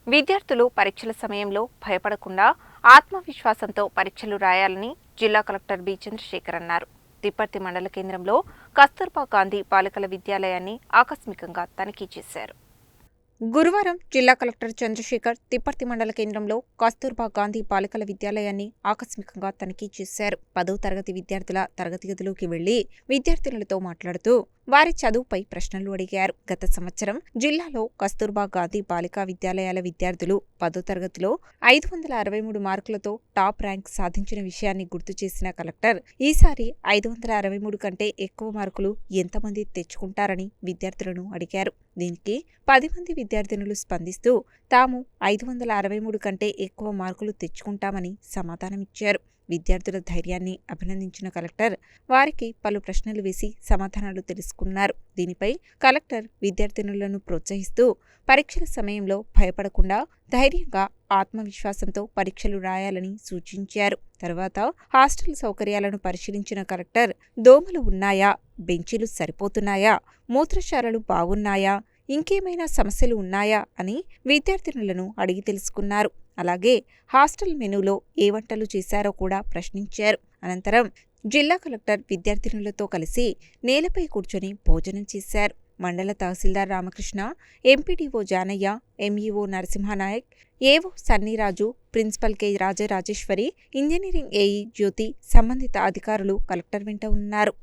విద్యార్థులు పరీక్షల సమయంలో భయపడకుండా ఆత్మవిశ్వాసంతో పరీక్షలు రాయాలని జిల్లా కలెక్టర్ బి చంద్రశేఖర్ అన్నారు. తిప్పర్తి మండల కేంద్రంలో కస్తూర్బా గాంధీ బాలికల విద్యాలయాన్ని ఆకస్మికంగా తనిఖీ చేశారు. గురువారం జిల్లా కలెక్టర్ చంద్రశేఖర్ తిప్పర్తి మండల కేంద్రంలో కస్తూర్బా గాంధీ బాలికల విద్యాలయాన్ని ఆకస్మికంగా తనిఖీ చేశారు. 10వ తరగతి విద్యార్థుల తరగతి గదిలోకి వెళ్లి విద్యార్థినులతో మాట్లాడుతూ వారి చదువుపై ప్రశ్నలు అడిగారు. గత సంవత్సరం జిల్లాలో కస్తూర్బా గాంధీ బాలికా విద్యాలయాల విద్యార్థులు 10వ తరగతిలో 563 మార్కులతో టాప్ ర్యాంక్ సాధించిన విషయాన్ని గుర్తు చేసిన కలెక్టర్ ఈసారి 563 కంటే ఎక్కువ మార్కులు ఎంతమంది తెచ్చుకుంటారని విద్యార్థులను అడిగారు. దీనికి 10 మంది విద్యార్థినులు స్పందిస్తూ తాము 563 కంటే ఎక్కువ మార్కులు తెచ్చుకుంటామని సమాధానమిచ్చారు. విద్యార్థుల ధైర్యాన్ని అభినందించిన కలెక్టర్ వారికి పలు ప్రశ్నలు వేసి సమాధానాలు తెలుసుకున్నారు. దీనిపై కలెక్టర్ విద్యార్థినులను ప్రోత్సహిస్తూ పరీక్షల సమయంలో భయపడకుండా ధైర్యంగా ఆత్మవిశ్వాసంతో పరీక్షలు రాయాలని సూచించారు. తర్వాత హాస్టల్ సౌకర్యాలను పరిశీలించిన కలెక్టర్ దోమలు ఉన్నాయా, బెంచీలు సరిపోతున్నాయా, మూత్రశాలలు బాగున్నాయా, ఇంకేమైనా సమస్యలు ఉన్నాయా అని విద్యార్థినులను అడిగి తెలుసుకున్నారు. అలాగే హాస్టల్ మెనూలో ఏ వంటలు చేశారో కూడా ప్రశ్నించారు. అనంతరం జిల్లా కలెక్టర్ విద్యార్థినులతో కలిసి నేలపై కూర్చొని భోజనం చేశారు. మండల Tahsildar Ramakrishna, MPDO Janaiah, MEO Narasimha Nayak, AO Sunny Raju, principal K Rajarajeshwari, engineering AE Jyothi, సంబంధిత అధికారులు కలెక్టర్ వెంట ఉన్నారు.